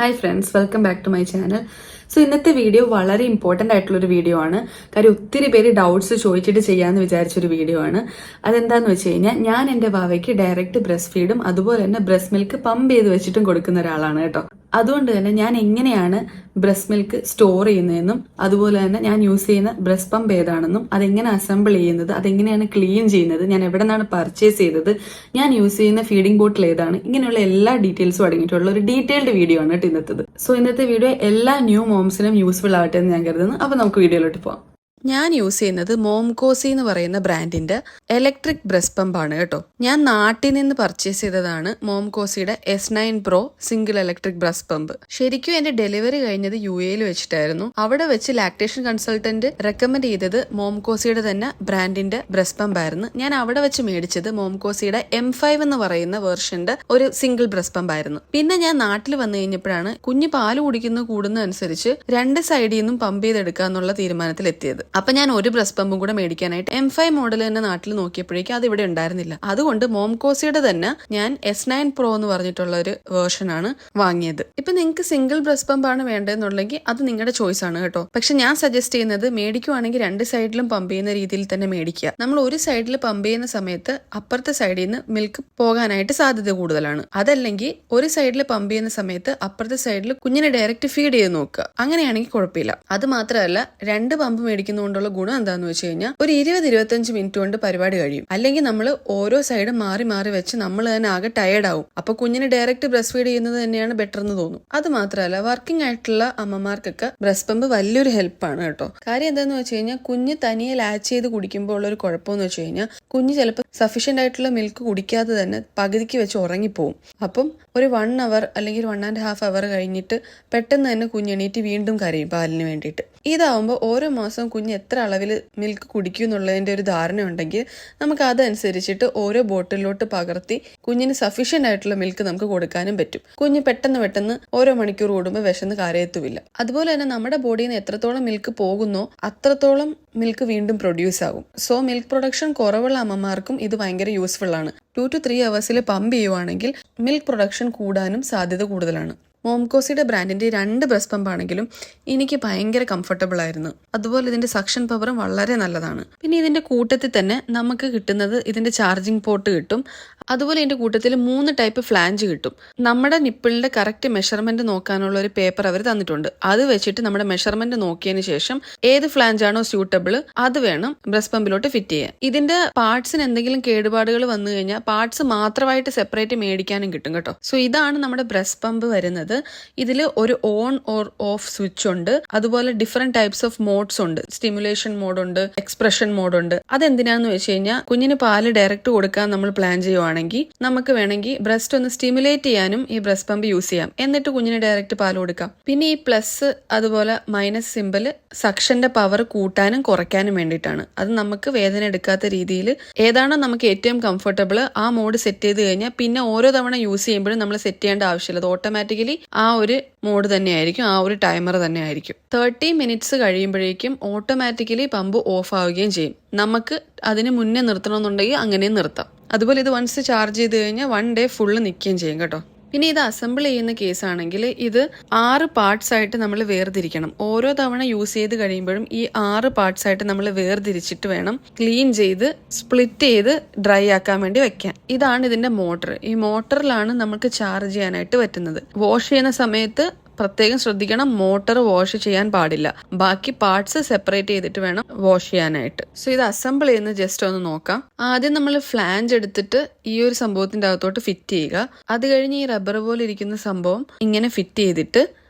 Hi friends, welcome back to my channel. So ഇന്നത്തെ video വളരെ important ആയിട്ടുള്ളൊരു video ആണ്. കാര്യം ഒത്തിരി പേര് ഡൗട്ട്സ് ചോദിച്ചിട്ട് ചെയ്യാമെന്ന് വിചാരിച്ചൊരു വീഡിയോ ആണ്. അതെന്താന്ന് വെച്ച് കഴിഞ്ഞാൽ ഞാൻ എൻ്റെ വാവയ്ക്ക് ഡയറക്റ്റ് ബ്രസ്റ്റ് ഫീഡും അതുപോലെ തന്നെ ബ്രസ്റ്റ് മിൽക്ക് പമ്പ് ചെയ്ത് വെച്ചിട്ടും കൊടുക്കുന്ന ഒരാളാണ് കേട്ടോ. അതുകൊണ്ട് തന്നെ ഞാൻ എങ്ങനെയാണ് ബ്രസ്റ്റ് മിൽക്ക് സ്റ്റോർ ചെയ്യുന്നതെന്നും അതുപോലെ തന്നെ ഞാൻ യൂസ് ചെയ്യുന്ന ബ്രസ്റ്റ് പമ്പ് ഏതാണെന്നും അതെങ്ങനെ അസംബിൾ ചെയ്യുന്നത്, അതെങ്ങനെയാണ് ക്ലീൻ ചെയ്യുന്നത്, ഞാൻ എവിടെ നിന്നാണ് പർച്ചേസ് ചെയ്തത്, ഞാൻ യൂസ് ചെയ്യുന്ന ഫീഡിംഗ് ബോട്ടിൽ ഏതാണ്, ഇങ്ങനെയുള്ള എല്ലാ ഡീറ്റെയിൽസും അടങ്ങിയിട്ടുള്ള ഒരു ഡീറ്റെയിൽഡ് വീഡിയോ ആണ് കേട്ടോ ഇന്നത്തേത്. സോ ഇന്നത്തെ വീഡിയോ എല്ലാ ന്യൂ മോംസിനും യൂസ്ഫുൾ ആവട്ടെ എന്ന് ഞാൻ കരുതുന്നു. അപ്പോൾ നമുക്ക് വീഡിയോയിലോട്ട് പോവാം. ഞാൻ യൂസ് ചെയ്യുന്നത് മോംകോസി എന്ന് പറയുന്ന ബ്രാൻഡിന്റെ ഇലക്ട്രിക് ബ്രസ്റ്റ് പമ്പ് ആണ് കേട്ടോ. ഞാൻ നാട്ടിൽ നിന്ന് പർച്ചേസ് ചെയ്തതാണ് മോംകോസിയുടെ S9 Pro single electric breast pump. ശരിക്കും എന്റെ ഡെലിവറി കഴിഞ്ഞത് UAE വെച്ചിട്ടായിരുന്നു. അവിടെ വെച്ച് ലാക്ടേഷൻ കൺസൾട്ടന്റ് റെക്കമെൻഡ് ചെയ്തത് മോംകോസിയുടെ തന്നെ ബ്രാൻഡിന്റെ ബ്രസ്റ്റ് പമ്പ് ആയിരുന്നു. ഞാൻ അവിടെ വെച്ച് മേടിച്ചത് മോംകോസിയുടെ M5 എന്ന് പറയുന്ന വേർഷന്റെ ഒരു സിംഗിൾ ബ്രസ്റ്റ് പമ്പ് ആയിരുന്നു. പിന്നെ ഞാൻ നാട്ടിൽ വന്നു കഴിഞ്ഞപ്പോഴാണ് കുഞ്ഞ് പാല് കൂടുന്ന അനുസരിച്ച് രണ്ട് സൈഡിൽ നിന്നും പമ്പ് ചെയ്തെടുക്കാന്നുള്ള തീരുമാനത്തിൽ എത്തിയത്. അപ്പൊ ഞാൻ ഒരു ബ്രസ്റ്റ് പമ്പും കൂടെ മേടിക്കാനായിട്ട് M5 മോഡൽ തന്നെ നാട്ടിൽ നോക്കിയപ്പോഴേക്കും അത് ഇവിടെ ഉണ്ടായിരുന്നില്ല. അതുകൊണ്ട് മോംകോസിയുടെ തന്നെ ഞാൻ S9 Pro എന്ന് പറഞ്ഞിട്ടുള്ള ഒരു വേർഷൻ ആണ് വാങ്ങിയത്. ഇപ്പൊ നിങ്ങൾക്ക് സിംഗിൾ ബ്രസ്റ്റ് പമ്പ് ആണ് വേണ്ടതെന്നുണ്ടെങ്കിൽ അത് നിങ്ങളുടെ ചോയ്സ് ആണ് കേട്ടോ. പക്ഷെ ഞാൻ സജസ്റ്റ് ചെയ്യുന്നത് മേടിക്കുവാണെങ്കിൽ രണ്ട് സൈഡിലും പമ്പ് ചെയ്യുന്ന രീതിയിൽ തന്നെ മേടിക്കുക. നമ്മൾ ഒരു സൈഡിൽ പമ്പ് ചെയ്യുന്ന സമയത്ത് അപ്പുറത്തെ സൈഡിൽ നിന്ന് മിൽക്ക് പോകാനായിട്ട് സാധ്യത കൂടുതലാണ്. അതല്ലെങ്കിൽ ഒരു സൈഡിൽ പമ്പ് ചെയ്യുന്ന സമയത്ത് അപ്പുറത്തെ സൈഡിൽ കുഞ്ഞിനെ ഡയറക്റ്റ് ഫീഡ് ചെയ്ത് നോക്കുക. അങ്ങനെയാണെങ്കിൽ കുഴപ്പമില്ല. അത് മാത്രമല്ല, രണ്ട് പമ്പ് മേടിക്കുന്ന കൊണ്ടുള്ള ഗുണം എന്താന്ന് വെച്ച് കഴിഞ്ഞാൽ ഒരു 20-25 മിനിറ്റ് കൊണ്ട് പരിപാടി കഴിയും. അല്ലെങ്കിൽ നമ്മൾ ഓരോ സൈഡും മാറി മാറി വെച്ച് നമ്മൾ തന്നെ ആകെ ടയേർഡ് ആവും. അപ്പൊ കുഞ്ഞിന് ഡയറക്റ്റ് ബ്രസ്റ്റ് ഫീഡ് ചെയ്യുന്നത് തന്നെയാണ് ബെറ്റർ എന്ന് തോന്നും. അത് മാത്രമല്ല, വർക്കിംഗ് ആയിട്ടുള്ള അമ്മമാർക്കൊക്കെ ബ്രസ്റ്റ് പമ്പ് വലിയൊരു ഹെൽപ്പാണ് കേട്ടോ. കാര്യം എന്താന്ന് വെച്ച് കഴിഞ്ഞാൽ കുഞ്ഞ് തനിയെ ലാച്ച് ചെയ്ത് കുടിക്കുമ്പോൾ ഉള്ള ഒരു കുഴപ്പമെന്ന് വെച്ച് കഴിഞ്ഞാൽ കുഞ്ഞ് ചിലപ്പോൾ സഫീഷ്യന്റ് ആയിട്ടുള്ള മിൽക്ക് കുടിക്കാതെ തന്നെ പകുതിക്ക് വെച്ച് ഉറങ്ങിപ്പോവും. അപ്പം ഒരു 1 hour അല്ലെങ്കിൽ 1.5 hour കഴിഞ്ഞിട്ട് പെട്ടെന്ന് തന്നെ കുഞ്ഞെണീറ്റ് വീണ്ടും കരയും പാലിന് വേണ്ടിയിട്ട്. ഇതാവുമ്പോൾ ഓരോ മാസം കുഞ്ഞ് എത്ര അളവിൽ മിൽക്ക് കുടിക്കും എന്നുള്ളതിന്റെ ഒരു ധാരണ ഉണ്ടെങ്കിൽ നമുക്ക് അതനുസരിച്ചിട്ട് ഓരോ ബോട്ടിലോട്ട് പകർത്തി കുഞ്ഞിന് സഫീഷ്യന്റ് ആയിട്ടുള്ള മിൽക്ക് നമുക്ക് കൊടുക്കാനും പറ്റും. കുഞ്ഞ് പെട്ടെന്ന് ഓരോ മണിക്കൂർ കൂടുമ്പോൾ വിശന്ന് കരയത്തുമില്ല. അതുപോലെ തന്നെ നമ്മുടെ ബോഡിയിൽ നിന്ന് എത്രത്തോളം മിൽക്ക് പോകുന്നോ അത്രത്തോളം മിൽക്ക് വീണ്ടും പ്രൊഡ്യൂസ് ആകും. സോ മിൽക്ക് പ്രൊഡക്ഷൻ കുറവുള്ള അമ്മമാർക്കും ഇത് ഭയങ്കര യൂസ്ഫുൾ ആണ്. 2 to 3 hours പമ്പ് ചെയ്യുവാണെങ്കിൽ മിൽക്ക് പ്രൊഡക്ഷൻ കൂടാനും സാധ്യത കൂടുതലാണ്. മോംകോസിയുടെ ബ്രാൻഡിന്റെ 2 ബ്രസ്റ്റ് പമ്പ് ആണെങ്കിലും എനിക്ക് ഭയങ്കര കംഫർട്ടബിൾ ആയിരുന്നു. അതുപോലെ ഇതിന്റെ സക്ഷൻ പവറും വളരെ നല്ലതാണ്. പിന്നെ ഇതിന്റെ കൂട്ടത്തിൽ തന്നെ നമുക്ക് കിട്ടുന്നത് ഇതിന്റെ ചാർജിങ് പോർട്ട് കിട്ടും. അതുപോലെ ഇതിന്റെ കൂട്ടത്തിൽ 3 ടൈപ്പ് ഫ്ലാഞ്ച് കിട്ടും. നമ്മുടെ നിപ്പിളിന്റെ കറക്റ്റ് മെഷർമെന്റ് നോക്കാനുള്ള ഒരു പേപ്പർ അവർ തന്നിട്ടുണ്ട്. അത് വെച്ചിട്ട് നമ്മുടെ മെഷർമെന്റ് നോക്കിയതിന് ശേഷം ഏത് ഫ്ലാഞ്ച് ആണോ സ്യൂട്ടബിൾ അത് വേണം ബ്രസ്റ്റ് പമ്പിലോട്ട് ഫിറ്റ് ചെയ്യാൻ. ഇതിന്റെ പാർട്സിന് എന്തെങ്കിലും കേടുപാടുകൾ വന്നു കഴിഞ്ഞാൽ പാർട്സ് മാത്രമായിട്ട് സെപ്പറേറ്റ് മേടിക്കാനും കിട്ടും കേട്ടോ. സോ ഇതാണ് നമ്മുടെ ബ്രസ്റ്റ് പമ്പ് വരുന്നത്. ഇതിൽ ഒരു ഓൺ ഓർ ഓഫ് സ്വിച്ച് ഉണ്ട്. അതുപോലെ ഡിഫറെന്റ് ടൈപ്സ് ഓഫ് മോഡ്സ് ഉണ്ട്. സ്റ്റിമുലേഷൻ മോഡ് ഉണ്ട്, എക്സ്പ്രഷൻ മോഡ് ഉണ്ട്. അതെന്തിനാന്ന് വെച്ച് കഴിഞ്ഞാൽ കുഞ്ഞിന് പാല് ഡയറക്റ്റ് കൊടുക്കാൻ നമ്മൾ പ്ലാൻ ചെയ്യുവാണെങ്കിൽ നമുക്ക് വേണമെങ്കിൽ ബ്രസ്റ്റ് ഒന്ന് സ്റ്റിമുലേറ്റ് ചെയ്യാനും ഈ ബ്രസ്റ്റ് പമ്പ് യൂസ് ചെയ്യാം. എന്നിട്ട് കുഞ്ഞിന് ഡയറക്റ്റ് പാല് കൊടുക്കാം. പിന്നെ ഈ പ്ലസ് അതുപോലെ മൈനസ് സിമ്പിൾ സക്ഷന്റെ പവർ കൂട്ടാനും കുറയ്ക്കാനും വേണ്ടിയിട്ടാണ്. അത് നമുക്ക് വേദന എടുക്കാത്ത രീതിയിൽ ഏതാണോ നമുക്ക് ഏറ്റവും കംഫർട്ടബിൾ ആ മോഡ് സെറ്റ് ചെയ്ത് കഴിഞ്ഞാൽ പിന്നെ ഓരോ തവണ യൂസ് ചെയ്യുമ്പോഴും നമ്മൾ സെറ്റ് ചെയ്യേണ്ട ആവശ്യമില്ല. അത് ഓട്ടോമാറ്റിക്കലി ആ ഒരു മോഡ് തന്നെയായിരിക്കും, ആ ഒരു ടൈമർ തന്നെ ആയിരിക്കും. 30 minutes കഴിയുമ്പോഴേക്കും ഓട്ടോമാറ്റിക്കലി പമ്പ് ഓഫ് ആവുകയും ചെയ്യും. നമുക്ക് അതിന് മുന്നേ നിർത്തണമെന്നുണ്ടെങ്കിൽ അങ്ങനെയും നിർത്താം. അതുപോലെ ഇത് വൺസ് ചാർജ് ചെയ്ത് കഴിഞ്ഞാൽ 1 day ഫുള്ള് നിൽക്കുകയും ചെയ്യും കേട്ടോ. പിന്നെ ഇത് അസംബിൾ ചെയ്യുന്ന കേസാണെങ്കിൽ ഇത് 6 പാർട്സ് ആയിട്ട് നമ്മൾ വേർതിരിക്കണം. ഓരോ തവണ യൂസ് ചെയ്ത് കഴിയുമ്പോഴും ഈ 6 പാർട്സ് ആയിട്ട് നമ്മൾ വേർതിരിച്ചിട്ട് വേണം ക്ലീൻ ചെയ്ത് സ്പ്ലിറ്റ് ചെയ്ത് ഡ്രൈ ആക്കാൻ വേണ്ടി വെക്കാൻ. ഇതാണ് ഇതിന്റെ മോട്ടർ. ഈ മോട്ടറിലാണ് നമുക്ക് ചാർജ് ചെയ്യാനായിട്ട് പറ്റുന്നത്. വാഷ് ചെയ്യുന്ന സമയത്ത് പ്രത്യേകം ശ്രദ്ധിക്കണം, മോട്ടർ വാഷ് ചെയ്യാൻ പാടില്ല. ബാക്കി പാർട്സ് സെപ്പറേറ്റ് ചെയ്തിട്ട് വേണം വാഷ് ചെയ്യാനായിട്ട്. സോ ഇത് അസംബിൾ ചെയ്യുന്ന ജസ്റ്റ് ഒന്ന് നോക്കാം. ആദ്യം നമ്മൾ ഫ്ലാഞ്ച് എടുത്തിട്ട് ഈ ഒരു സംഭവത്തിന്റെ അകത്തോട്ട് ഫിറ്റ് ചെയ്യുക. അത് കഴിഞ്ഞ് ഈ റബ്ബർ പോലെ ഇരിക്കുന്ന സംഭവം ഇങ്ങനെ ഫിറ്റ് ചെയ്തിട്ട്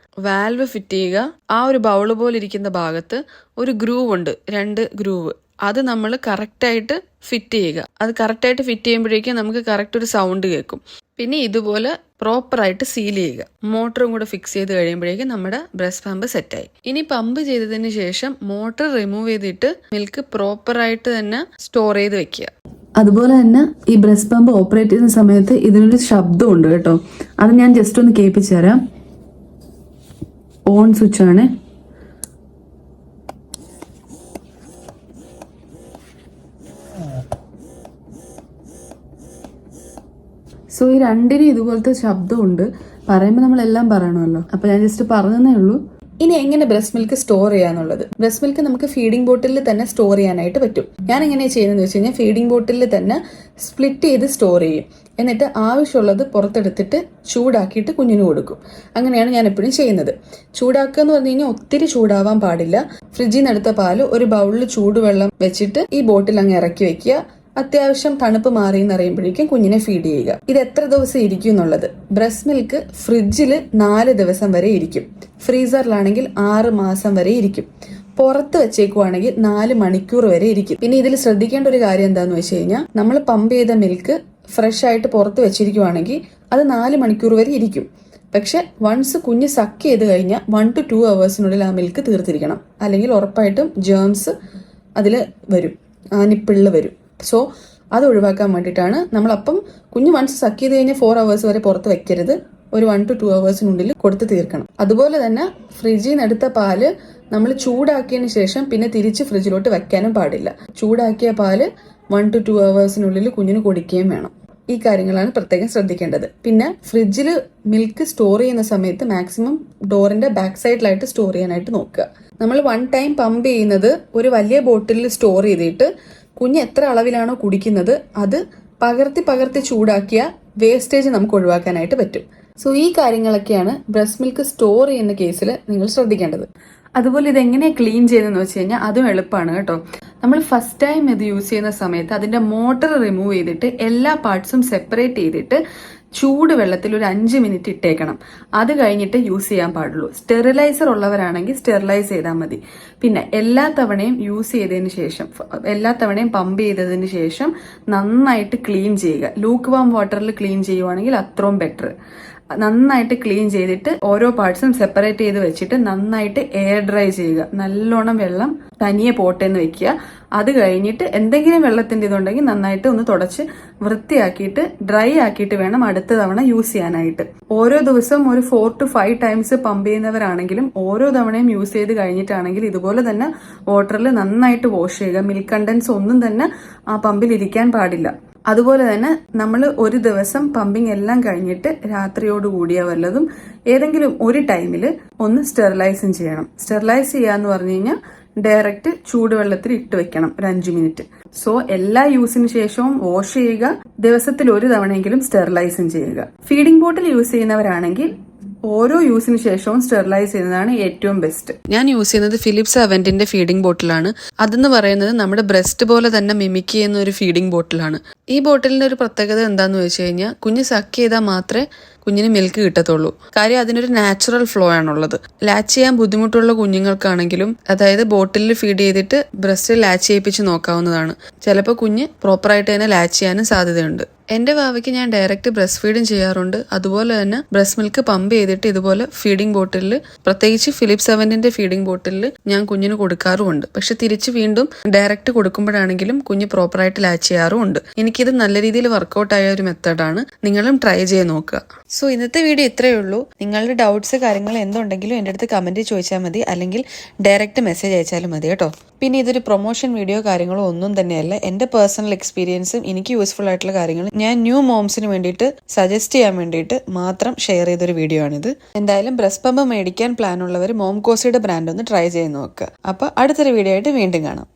വാൽവ് ഫിറ്റ് ചെയ്യുക. ആ ഒരു ബൗള് പോലെ ഇരിക്കുന്ന ഭാഗത്ത് ഒരു ഗ്രൂവ് ഉണ്ട്, 2 ഗ്രൂവ്. അത് നമ്മൾ കറക്റ്റായിട്ട് ഫിറ്റ് ചെയ്യുക. അത് കറക്റ്റായിട്ട് ഫിറ്റ് ചെയ്യുമ്പോഴേക്കും നമുക്ക് കറക്റ്റ് ഒരു സൗണ്ട് കേൾക്കും. പിന്നെ ഇതുപോലെ പ്രോപ്പറായിട്ട് സീൽ ചെയ്യുക. മോട്ടറും കൂടെ ഫിക്സ് ചെയ്ത് കഴിയുമ്പോഴേക്കും നമ്മുടെ ബ്രസ്റ്റ് പമ്പ് സെറ്റായി. ഇനി പമ്പ് ചെയ്തതിന് ശേഷം മോട്ടർ റിമൂവ് ചെയ്തിട്ട് മിൽക്ക് പ്രോപ്പറായിട്ട് തന്നെ സ്റ്റോർ ചെയ്ത് വെക്കുക. അതുപോലെ തന്നെ ഈ ബ്രസ്റ്റ് പമ്പ് ഓപ്പറേറ്റ് ചെയ്യുന്ന സമയത്ത് ഇതിനൊരു ശബ്ദം ഉണ്ട് കേട്ടോ. അത് ഞാൻ ജസ്റ്റ് ഒന്ന് കേൾപ്പിച്ചു തരാം. ഓൺ സ്വിച്ച് ആണ്. സോ ഈ രണ്ടിനും ഇതുപോലത്തെ ശബ്ദമുണ്ട്. പറയുമ്പോൾ നമ്മളെല്ലാം പറയണമല്ലോ. അപ്പൊ ഞാൻ ജസ്റ്റ് പറഞ്ഞതേ ഉള്ളൂ. ഇനി എങ്ങനെ ബ്രസ്റ്റ് മിൽക്ക് സ്റ്റോർ ചെയ്യാന്നുള്ളത്. ബ്രസ്റ്റ് മിൽക്ക് നമുക്ക് ഫീഡിംഗ് ബോട്ടിലിൽ തന്നെ സ്റ്റോർ ചെയ്യാനായിട്ട് പറ്റും. ഞാൻ എങ്ങനെയാണ് ചെയ്യുന്നതെന്ന് വെച്ച് കഴിഞ്ഞാൽ ഫീഡിംഗ് ബോട്ടിലിൽ തന്നെ സ്പ്ലിറ്റ് ചെയ്ത് സ്റ്റോർ ചെയ്യും. എന്നിട്ട് ആവശ്യമുള്ളത് പുറത്തെടുത്തിട്ട് ചൂടാക്കിയിട്ട് കുഞ്ഞിന് കൊടുക്കും. അങ്ങനെയാണ് ഞാൻ എപ്പോഴും ചെയ്യുന്നത്. ചൂടാക്കുക എന്ന് പറഞ്ഞു കഴിഞ്ഞാൽ ഒത്തിരി ചൂടാവാൻ പാടില്ല. ഫ്രിഡ്ജിൽ നിന്ന് എടുത്ത പാല് ഒരു ബൗളിൽ ചൂടുവെള്ളം വെച്ചിട്ട് ഈ ബോട്ടിൽ അങ്ങ് ഇറക്കി വെക്കുക. അത്യാവശ്യം തണുപ്പ് മാറി എന്നറിയുമ്പോഴേക്കും കുഞ്ഞിനെ ഫീഡ് ചെയ്യുക. ഇത് എത്ര ദിവസം ഇരിക്കും എന്നുള്ളത്. ബ്രസ്റ്റ് മിൽക്ക് ഫ്രിഡ്ജിൽ 4 ദിവസം വരെ ഇരിക്കും. ഫ്രീസറിലാണെങ്കിൽ 6 മാസം വരെ ഇരിക്കും. പുറത്ത് വെച്ചേക്കുവാണെങ്കിൽ 4 മണിക്കൂർ വരെ ഇരിക്കും. പിന്നെ ഇതിൽ ശ്രദ്ധിക്കേണ്ട ഒരു കാര്യം എന്താന്ന് വെച്ച് കഴിഞ്ഞാൽ നമ്മൾ പമ്പ് ചെയ്ത മിൽക്ക് ഫ്രഷ് ആയിട്ട് പുറത്ത് വെച്ചിരിക്കുവാണെങ്കിൽ അത് 4 മണിക്കൂർ വരെ ഇരിക്കും. പക്ഷെ വൺസ് കുഞ്ഞ് സക്ക് ചെയ്ത് കഴിഞ്ഞാൽ 1 to 2 hours ആ മിൽക്ക് തീർത്തിരിക്കണം. അല്ലെങ്കിൽ ഉറപ്പായിട്ടും ജേംസ് അതിൽ വരും, നിപ്പിളിൽ വരും. സോ അത് ഒഴിവാക്കാൻ വേണ്ടിയിട്ടാണ് നമ്മളപ്പം കുഞ്ഞ് വൺസ് സക്ക് ചെയ്ത് കഴിഞ്ഞാൽ 4 hours വരെ പുറത്ത് വെക്കരുത്. ഒരു 1 to 2 hours കൊടുത്ത് തീർക്കണം. അതുപോലെ തന്നെ ഫ്രിഡ്ജിൽ നിന്ന് എടുത്ത പാല് നമ്മൾ ചൂടാക്കിയതിന് ശേഷം പിന്നെ തിരിച്ച് ഫ്രിഡ്ജിലോട്ട് വെക്കാനും പാടില്ല. ചൂടാക്കിയ പാല് 1 to 2 hours കുഞ്ഞിന് കൊടുക്കുകയും വേണം. ഈ കാര്യങ്ങളാണ് പ്രത്യേകം ശ്രദ്ധിക്കേണ്ടത്. പിന്നെ ഫ്രിഡ്ജിൽ മിൽക്ക് സ്റ്റോർ ചെയ്യുന്ന സമയത്ത് മാക്സിമം ഡോറിന്റെ ബാക്ക് സൈഡിലായിട്ട് സ്റ്റോർ ചെയ്യാനായിട്ട് നോക്കുക. നമ്മൾ 1 time പമ്പ് ചെയ്യുന്നത് ഒരു വലിയ ബോട്ടിലിൽ സ്റ്റോർ ചെയ്തിട്ട് കുഞ്ഞ് എത്ര അളവിലാണോ കുടിക്കുന്നത് അത് പകർത്തി ചൂടാക്കിയ വേസ്റ്റേജ് നമുക്ക് ഒഴിവാക്കാനായിട്ട് പറ്റും. സോ ഈ കാര്യങ്ങളൊക്കെയാണ് ബ്രസ്റ്റ് മിൽക്ക് സ്റ്റോർ ചെയ്യുന്ന കേസിൽ നിങ്ങൾ ശ്രദ്ധിക്കേണ്ടത്. അതുപോലെ ഇത് എങ്ങനെയാണ് ക്ലീൻ ചെയ്യുന്നതെന്ന് വെച്ച് കഴിഞ്ഞാൽ അതും എളുപ്പമാണ് കേട്ടോ. നമ്മൾ ഫസ്റ്റ് ടൈം ഇത് യൂസ് ചെയ്യുന്ന സമയത്ത് അതിന്റെ മോട്ടർ റിമൂവ് ചെയ്തിട്ട് എല്ലാ പാർട്സും സെപ്പറേറ്റ് ചെയ്തിട്ട് ചൂടുവെള്ളത്തിൽ ഒരു 5 minute ഇട്ടേക്കണം. അത് കഴിഞ്ഞിട്ട് യൂസ് ചെയ്യാൻ പാടുള്ളൂ. സ്റ്റെറിലൈസർ ഉള്ളവരാണെങ്കിൽ സ്റ്റെറിലൈസ് ചെയ്താൽ മതി. പിന്നെ എല്ലാ തവണയും യൂസ് ചെയ്തതിന് ശേഷം, എല്ലാ തവണയും പമ്പ് ചെയ്തതിന് ശേഷം നന്നായിട്ട് ക്ലീൻ ചെയ്യുക. ലൂക്ക് വാം വാട്ടറിൽ ക്ലീൻ ചെയ്യുവാണെങ്കിൽ അത്രയും ബെറ്റർ. നന്നായിട്ട് ക്ലീൻ ചെയ്തിട്ട് ഓരോ പാർട്സും സെപ്പറേറ്റ് ചെയ്ത് വെച്ചിട്ട് നന്നായിട്ട് എയർ ഡ്രൈ ചെയ്യുക. നല്ലോണം വെള്ളം തനിയെ പോട്ടേന്ന് വെക്കുക. അത് കഴിഞ്ഞിട്ട് എന്തെങ്കിലും വെള്ളത്തിന്റെ ഇതുണ്ടെങ്കിൽ നന്നായിട്ട് ഒന്ന് തുടച്ച് വൃത്തിയാക്കിയിട്ട് ഡ്രൈ ആക്കിയിട്ട് വേണം അടുത്ത തവണ യൂസ് ചെയ്യാനായിട്ട്. ഓരോ ദിവസം ഒരു 4 to 5 times പമ്പ് ചെയ്യുന്നവരാണെങ്കിലും ഓരോ തവണയും യൂസ് ചെയ്ത് കഴിഞ്ഞിട്ടാണെങ്കിൽ ഇതുപോലെ തന്നെ വാട്ടറിൽ നന്നായിട്ട് വാഷ് ചെയ്യുക. മിൽക്ക് കണ്ടൻസ് ഒന്നും തന്നെ ആ പമ്പിൽ ഇരിക്കാൻ പാടില്ല. അതുപോലെ തന്നെ നമ്മൾ ഒരു ദിവസം പമ്പിങ് എല്ലാം കഴിഞ്ഞിട്ട് രാത്രിയോട് കൂടിയ വല്ലതും ഏതെങ്കിലും ഒരു ടൈമിൽ ഒന്ന് സ്റ്റെറിലൈസും ചെയ്യണം. സ്റ്റെറിലൈസ് ചെയ്യാന്ന് പറഞ്ഞു കഴിഞ്ഞാൽ ഡയറക്റ്റ് ചൂടുവെള്ളത്തിൽ ഇട്ട് വെക്കണം ഒരു 5 minute. സോ എല്ലാ യൂസിന് ശേഷവും വാഷ് ചെയ്യുക. ദിവസത്തിൽ ഒരു തവണയെങ്കിലും സ്റ്റെറിലൈസും ചെയ്യുക. ഫീഡിംഗ് ബോട്ടിൽ യൂസ് ചെയ്യുന്നവരാണെങ്കിൽ ഓരോ യൂസിന് ശേഷവും സ്റ്റെറിലൈസ് ചെയ്യുന്നതാണ് ഏറ്റവും ബെസ്റ്റ്. ഞാൻ യൂസ് ചെയ്യുന്നത് ഫിലിപ്സ് അവന്റിന്റെ ഫീഡിംഗ് ബോട്ടിലാണ്. അതെന്ന് പറയുന്നത് നമ്മുടെ ബ്രസ്റ്റ് പോലെ തന്നെ മിമിക് ചെയ്യുന്ന ഒരു ഫീഡിംഗ് ബോട്ടിലാണ്. ഈ ബോട്ടിലിന്റെ ഒരു പ്രത്യേകത എന്താന്ന് വെച്ച് കഴിഞ്ഞാൽ കുഞ്ഞ് സക്ക് ചെയ്താൽ മാത്രമേ കുഞ്ഞിന് മിൽക്ക് കിട്ടത്തുള്ളൂ. കാര്യം അതിനൊരു നാച്ചുറൽ ഫ്ലോ ആണുള്ളത്. ലാച്ച് ചെയ്യാൻ ബുദ്ധിമുട്ടുള്ള കുഞ്ഞുങ്ങൾക്കാണെങ്കിലും അതായത് ബോട്ടിലിൽ ഫീഡ് ചെയ്തിട്ട് ബ്രസ്റ്റ് ലാച്ച് ചെയ്യിപ്പിച്ച് നോക്കാവുന്നതാണ്. ചിലപ്പോൾ കുഞ്ഞ് പ്രോപ്പറായിട്ട് തന്നെ ലാച്ച് ചെയ്യാനും സാധ്യതയുണ്ട്. എന്റെ വാവയ്ക്ക് ഞാൻ ഡയറക്റ്റ് ബ്രസ്റ്റ് ഫീഡും ചെയ്യാറുണ്ട്. അതുപോലെ തന്നെ ബ്രസ്റ്റ് മിൽക്ക് പമ്പ് ചെയ്തിട്ട് ഇതുപോലെ ഫീഡിംഗ് ബോട്ടിലിൽ, പ്രത്യേകിച്ച് ഫിലിപ്സ് അവന്റിന്റെ ഫീഡിംഗ് ബോട്ടിലിൽ ഞാൻ കുഞ്ഞിന് കൊടുക്കാറുമുണ്ട്. പക്ഷെ തിരിച്ച് വീണ്ടും ഡയറക്റ്റ് കൊടുക്കുമ്പോഴാണെങ്കിലും കുഞ്ഞ് പ്രോപ്പറായിട്ട് ലാച്ച് ചെയ്യാറുമുണ്ട്. എനിക്കിത് നല്ല രീതിയിൽ വർക്കൗട്ട് ആയ ഒരു മെത്തേഡാണ്. നിങ്ങളും ട്രൈ ചെയ്ത് നോക്കുക. സോ ഇന്നത്തെ വീഡിയോ ഇത്രയേ ഉള്ളൂ. നിങ്ങളുടെ ഡൗട്ട്സ് കാര്യങ്ങൾ എന്തുണ്ടെങ്കിലും എൻ്റെ അടുത്ത് കമന്റ് ചോദിച്ചാൽ മതി, അല്ലെങ്കിൽ ഡയറക്റ്റ് മെസ്സേജ് അയച്ചാലും മതി കേട്ടോ. പിന്നെ ഇതൊരു പ്രൊമോഷൻ വീഡിയോ കാര്യങ്ങളോ ഒന്നും തന്നെയല്ല. എൻ്റെ പേഴ്സണൽ എക്സ്പീരിയൻസും എനിക്ക് യൂസ്ഫുൾ ആയിട്ടുള്ള കാര്യങ്ങൾ ഞാൻ ന്യൂ മോംസിന് വേണ്ടിയിട്ട് സജസ്റ്റ് ചെയ്യാൻ വേണ്ടിയിട്ട് മാത്രം ഷെയർ ചെയ്തൊരു വീഡിയോ ആണിത്. എന്തായാലും ബ്രസ്റ്റ് പമ്പ് മേടിക്കാൻ പ്ലാൻ ഉള്ളവർ മോംകോസിയുടെ ബ്രാൻഡ് ഒന്ന് ട്രൈ ചെയ്ത് നോക്കുക. അപ്പോൾ അടുത്തൊരു വീഡിയോ ആയിട്ട് വീണ്ടും കാണാം.